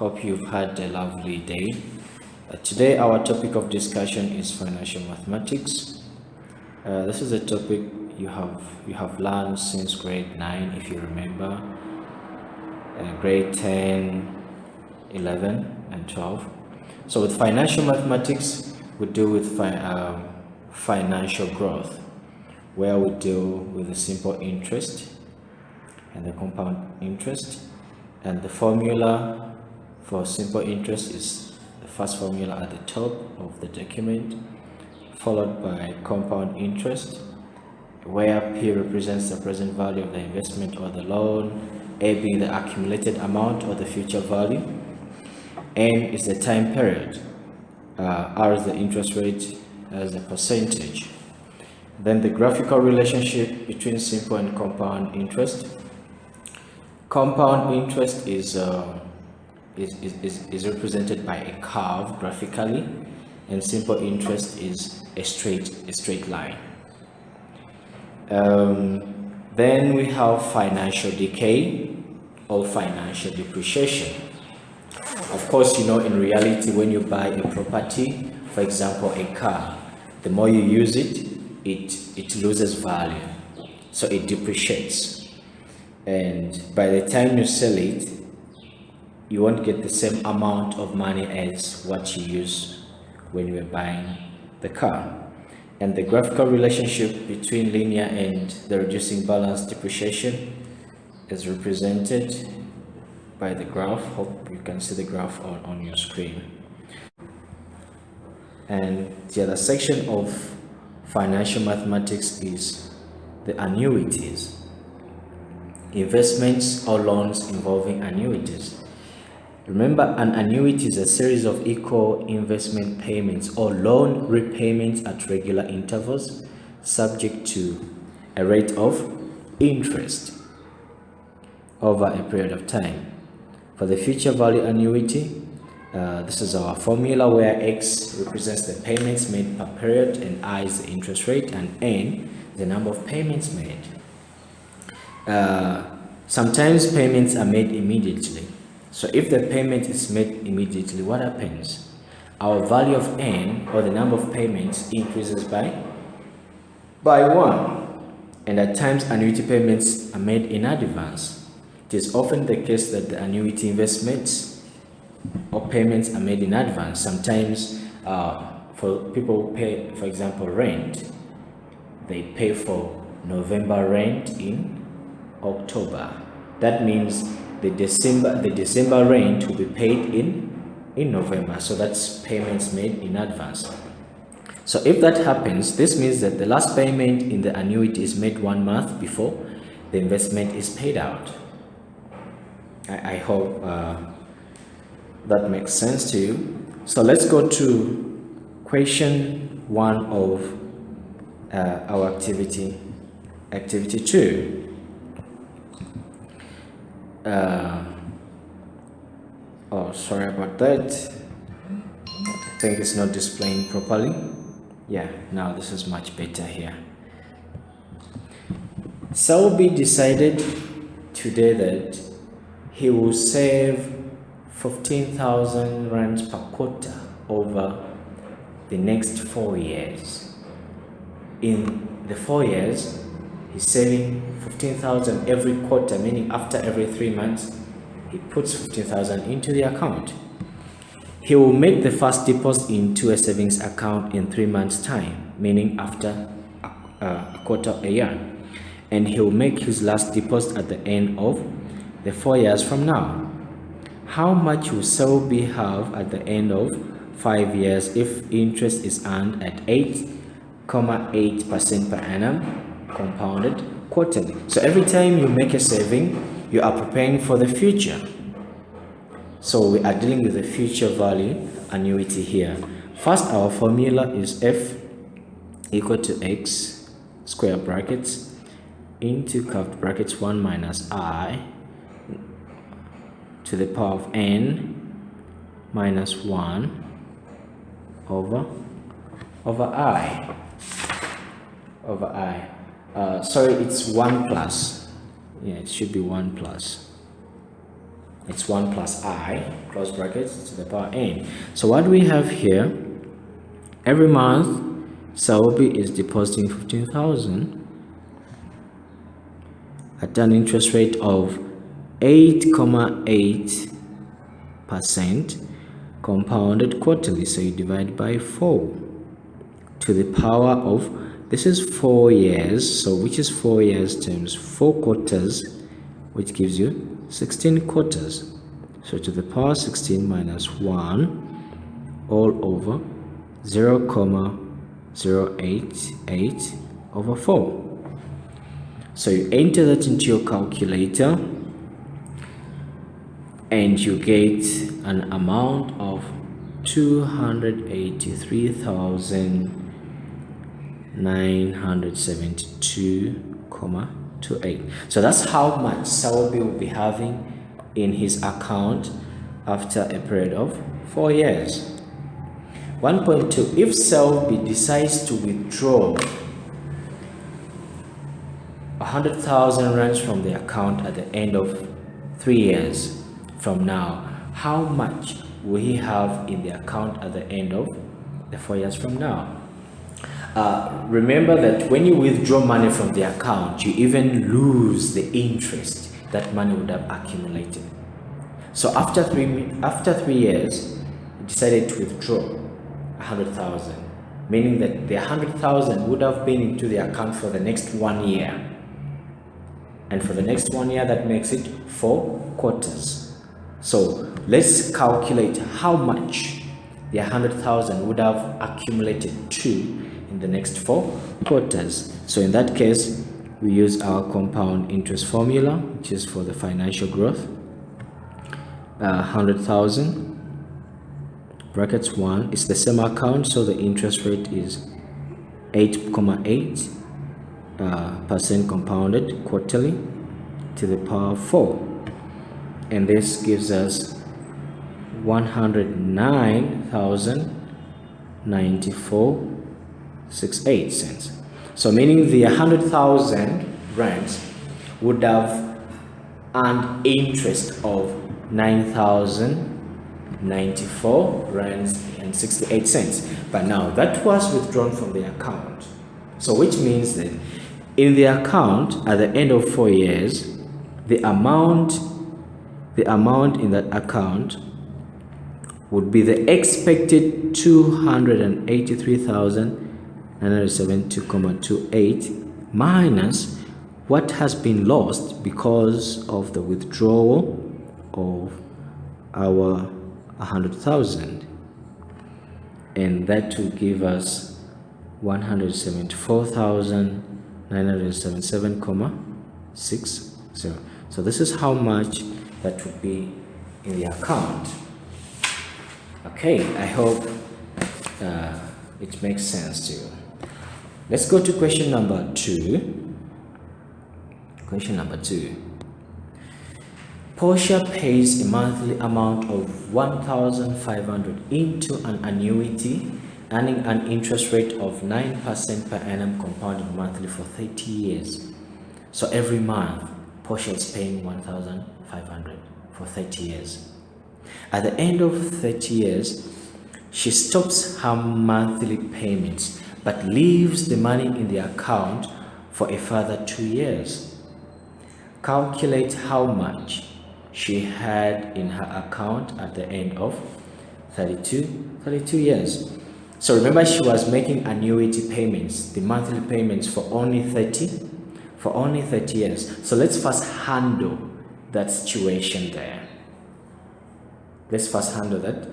Hope you've had a lovely day. Today our topic of discussion is financial mathematics. This is a topic you have learned since grade 9, if you remember, grade 10, 11 and 12. So with financial mathematics, we deal with financial growth, where we deal with the simple interest and the compound interest, and the formula for simple interest is the first formula at the top of the document, followed by compound interest, where P represents the present value of the investment or the loan, A being the accumulated amount or the future value, N is the time period, R is the interest rate as a percentage. Then the graphical relationship between simple and compound interest. Compound interest is represented by a curve graphically, and simple interest is a straight line. Then we have financial decay or financial depreciation. Of course, in reality, when you buy a property, for example, a car, the more you use it, it loses value, so it depreciates. And by the time you sell it, you won't get the same amount of money as what you use when you were buying the car. And the graphical relationship between linear and the reducing balance depreciation is represented by the graph. Hope you can see the graph on your screen. And the other section of financial mathematics is the annuities. Investments or loans involving annuities. Remember, an annuity is a series of equal investment payments or loan repayments at regular intervals, subject to a rate of interest over a period of time. For the future value annuity, this is our formula where X represents the payments made per period, and I is the interest rate, and N the number of payments made. Sometimes payments are made immediately. So if the payment is made immediately, what happens? Our value of N, or the number of payments, increases by 1. And at times annuity payments are made in advance. It is often the case that the annuity investments or payments are made in advance. Sometimes for people who pay, for example, rent, they pay for November rent in October. That means the December rent will be paid in November. So that's payments made in advance. So if that happens, this means that the last payment in the annuity is made 1 month before the investment is paid out. I hope that makes sense to you. So let's go to question 1 of our activity 2. Sorry about that. I think it's not displaying properly. Yeah, now this is much better here. Selby decided today that he will save 15,000 rands per quarter over the next 4 years. In the 4 years, he's saving 15,000 every quarter, meaning after every 3 months, he puts 15,000 into the account. He will make the first deposit into a savings account in 3 months' time, meaning after a quarter of a year. And he will make his last deposit at the end of the 4 years from now. How much will Selby have at the end of 5 years if interest is earned at 8.8% per annum, compounded quarterly? So every time you make a saving, you are preparing for the future. So we are dealing with the future value annuity here. First, our formula is F equal to X square brackets into curved brackets 1 minus I to the power of N minus 1 over I. Sorry, it's 1 plus. Yeah, it should be 1 plus. it's 1 plus I, close brackets, to the power n. So what we have here, every month, Saobi is depositing 15,000 at an interest rate of 8.8% compounded quarterly. So you divide by 4 to the power of, this is 4 years, so which is 4 years times 4 quarters, which gives you 16 quarters. So to the power 16 minus 1 all over 0.088 over 4. So you enter that into your calculator and you get an amount of 283,972.28. So that's how much Saobi will be having in his account after a period of 4 years. 1.2, if Saobi decides to withdraw 100,000 rands from the account at the end of 3 years from now, how much will he have in the account at the end of the 4 years from now? Remember that when you withdraw money from the account, you even lose the interest that money would have accumulated. So after 3 years, you decided to withdraw 100,000, meaning that the 100,000 would have been into the account for the next 1 year. And for the next 1 year, that makes it 4 quarters. So let's calculate how much the 100,000 would have accumulated to in the next 4 quarters. So in that case, we use our compound interest formula, which is for the financial growth. 100,000 brackets 1 is the same account, so the interest rate is 8.8% compounded quarterly to the power 4, and this gives us 109,094.68 cents. So meaning the 100,000 rands would have earned interest of 9,094 rands and 68 cents. But now that was withdrawn from the account. So which means that in the account at the end of 4 years, the amount in that account would be the expected 283,972.28 minus what has been lost because of the withdrawal of our 100,000, and that will give us 174,977.60. So this is how much that would be in the account. Okay, I hope it makes sense to you. Let's go to question number 2. Question number 2. Portia pays a monthly amount of 1,500 into an annuity, earning an interest rate of 9% per annum compounded monthly for 30 years. So every month, Portia is paying 1,500 for 30 years. At the end of 30 years, she stops her monthly payments but leaves the money in the account for a further 2 years. Calculate how much she had in her account at the end of 32 years. So remember, she was making annuity payments, the monthly payments for only 30 years. So let's first handle that situation there. Let's first handle that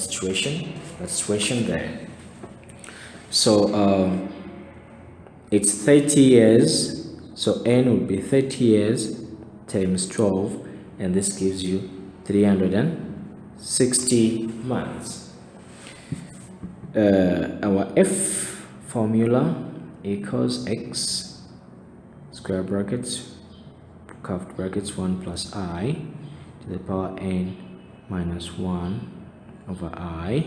situation there. So it's 30 years, so n would be 30 years times 12, and this gives you 360 months. Our F formula equals x square brackets curved brackets 1 plus I to the power n minus 1 over I.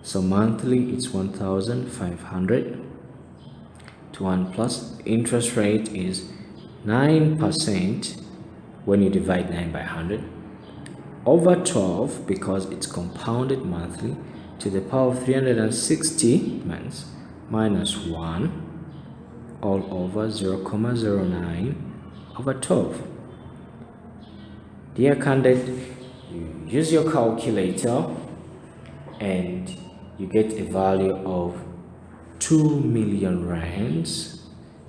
So monthly it's 1,500 to 1 plus interest rate is 9% when you divide 9 by 100. over 12 because it's compounded monthly to the power of 360 months minus 1 all over 0.09 over 12. Dear candidate, you use your calculator and you get a value of 2 million rands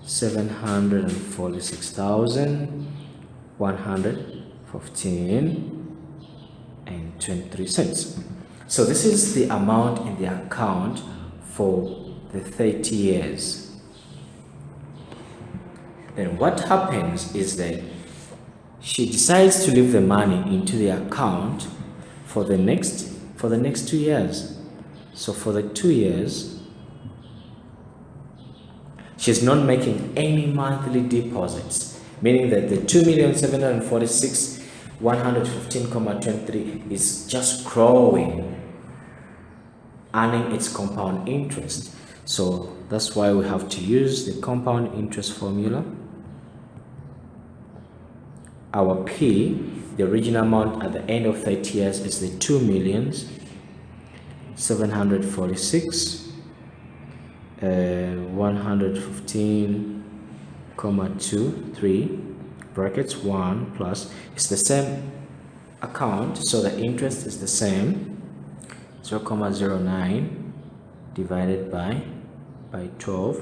746,115.23 cents. So this is the amount in the account for the 30 years. Then what happens is that she decides to leave the money into the account for the next 2 years. So for the 2 years, she's not making any monthly deposits, meaning that the 2,746,115.23 is just growing, earning its compound interest. So that's why we have to use the compound interest formula. Our P, the original amount at the end of 30 years, is the 2,746,115.23 brackets 1 plus, it's the same account, so the interest is the same, 0.09 divided by 12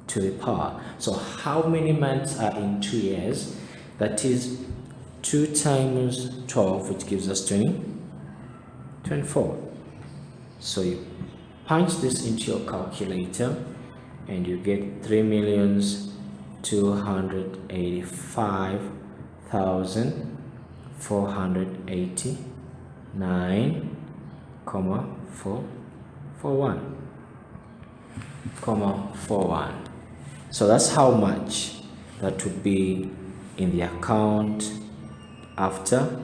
to the power. So how many months are in 2 years? That is 2 times 12, which gives us 24. So you punch this into your calculator and you get 3,285,489.41. So that's how much that would be in the account after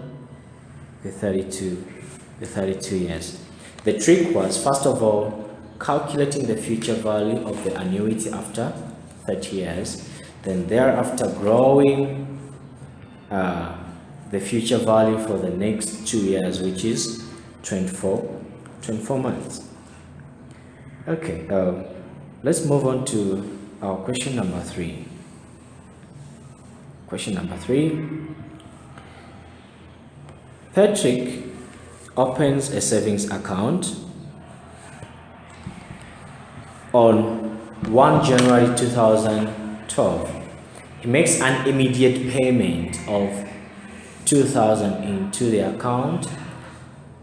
the 32 years. The trick was, first of all, calculating the future value of the annuity after 30 years, then thereafter growing the future value for the next 2 years, which is 24 months. Okay, let's move on to our question number 3. Question number 3. Patrick opens a savings account on 1 January 2012. He makes an immediate payment of 2,000 into the account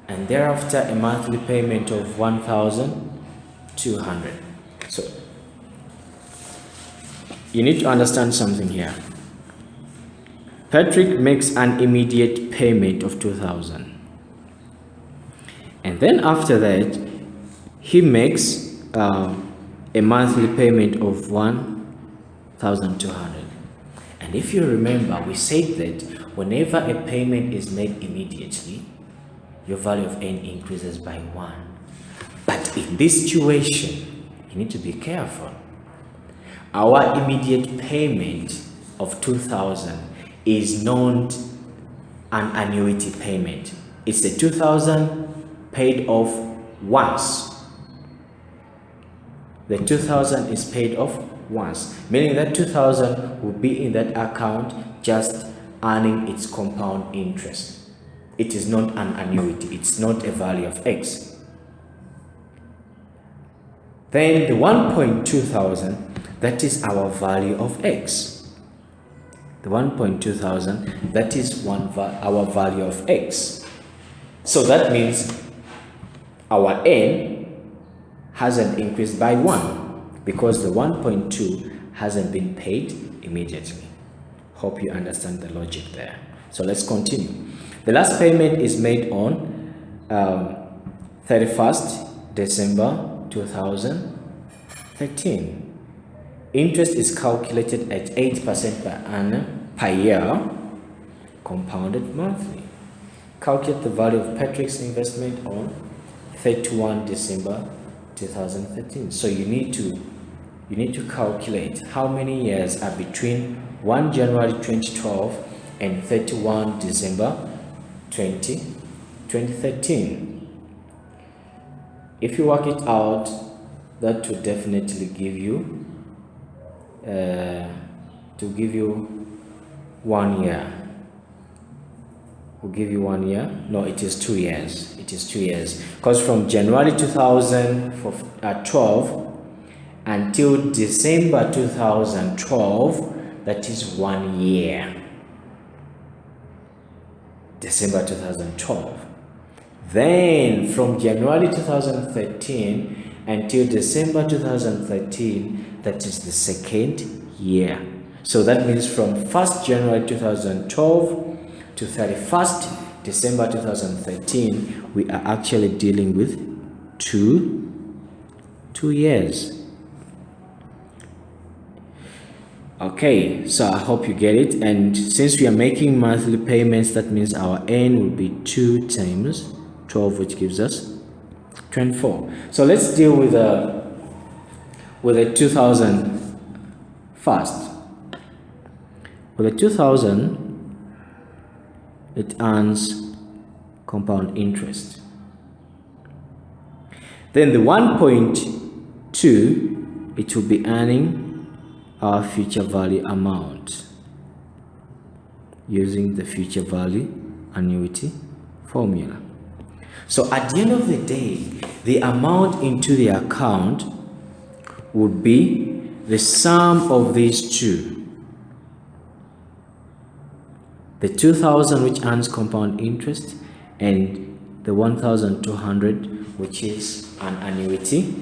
and thereafter a monthly payment of 1,200. So you need to understand something here. Patrick makes an immediate payment of 2,000, and then after that he makes a monthly payment of 1,200. And if you remember, we said that whenever a payment is made immediately, your value of N increases by 1. But in this situation, you need to be careful. Our immediate payment of 2,000 is not an annuity payment. It's the 2,000 paid off once. The 2,000 is paid off once, meaning that 2,000 will be in that account just earning its compound interest. It is not an annuity. It's not a value of X. Then the 1,200, that is our value of X. The 1,200, that is our value of X. So that means our N hasn't increased by 1 because the 1.2 hasn't been paid immediately. Hope you understand the logic there. So let's continue. The last payment is made on 31st December 2013. Interest is calculated at 8% per annum per year, compounded monthly. Calculate the value of Patrick's investment on 31 December 2013. So you need to calculate how many years are between 1 January 2012 and 31 December 2013. If you work it out, that will definitely give you 1 year. Will give you 1 year. No, it is 2 years. It is 2 years, because from January 2012 until December 2012, that is 1 year. December 2012. Then from January 2013 until December 2013, that is the second year. So that means from 1st January 2012 to 31st December 2013, we are actually dealing with two years. Okay, so I hope you get it. And since we are making monthly payments, that means our N will be 2 times 12, which gives us 24. So let's deal with the 2000 first. With the 2000, it earns compound interest. Then the 1.2, it will be earning our future value amount using the future value annuity formula. So at the end of the day, the amount into the account would be the sum of these two. The 2,000, which earns compound interest, and the 1,200, which is an annuity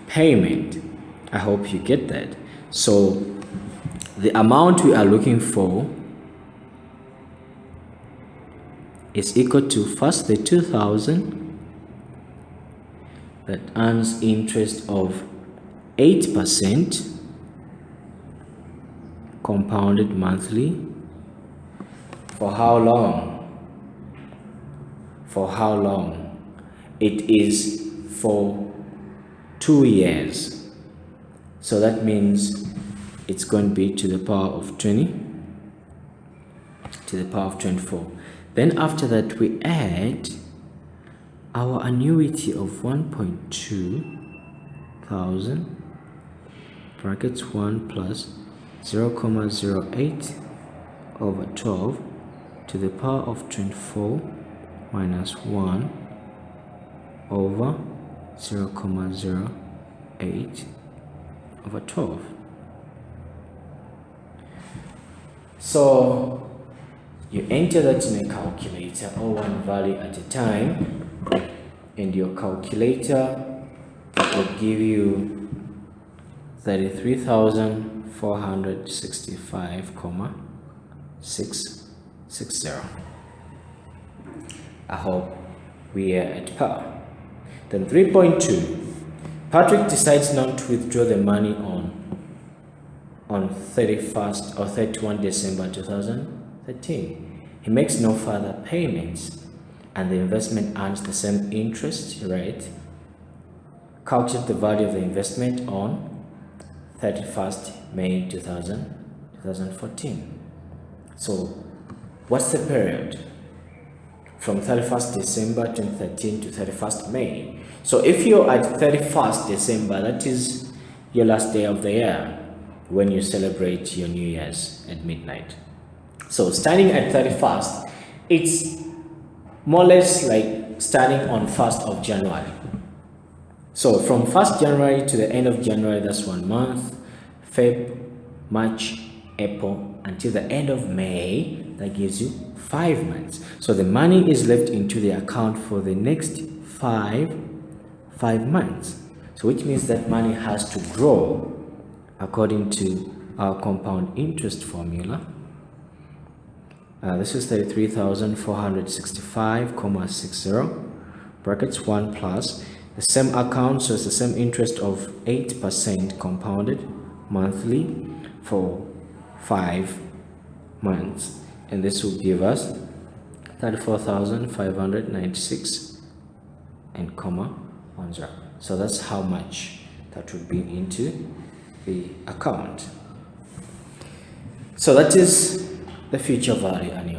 payment. I hope you get that. So the amount we are looking for is equal to, first, the 2,000 that earns interest of 8% compounded monthly. For how long? For how long? It is for 2 years. So that means it's going to be to the power of 20 to the power of 24. Then after that, we add our annuity of 1.2 thousand brackets 1 plus 0.08 over 12 to the power of 24 minus 1 over 0.08 over 12. So you enter that in a calculator, or one value at a time, and your calculator will give you 33,465,660. I hope we are at par. Then 3.2. Patrick decides not to withdraw the money on 31st or 31 December 2013. He makes no further payments, and the investment earns the same interest rate. Calculate the value of the investment on 31st May 2014. So what's the period? From 31st December 2013 to 31st May. So if you're at 31st December, that is your last day of the year when you celebrate your New Year's at midnight. So starting at 31st, it's more or less like starting on 1st of January. So from 1st January to the end of January, that's 1 month. Feb, March, April, until the end of May, that gives you 5 months. So the money is left into the account for the next five months. So which means that money has to grow according to our compound interest formula. This is 33,465,60 brackets 1 plus the same account, so it's the same interest of 8% compounded monthly for 5 months, and this will give us 34,596 and comma 10. So that's how much that would be into the account. So that is the future value annuity.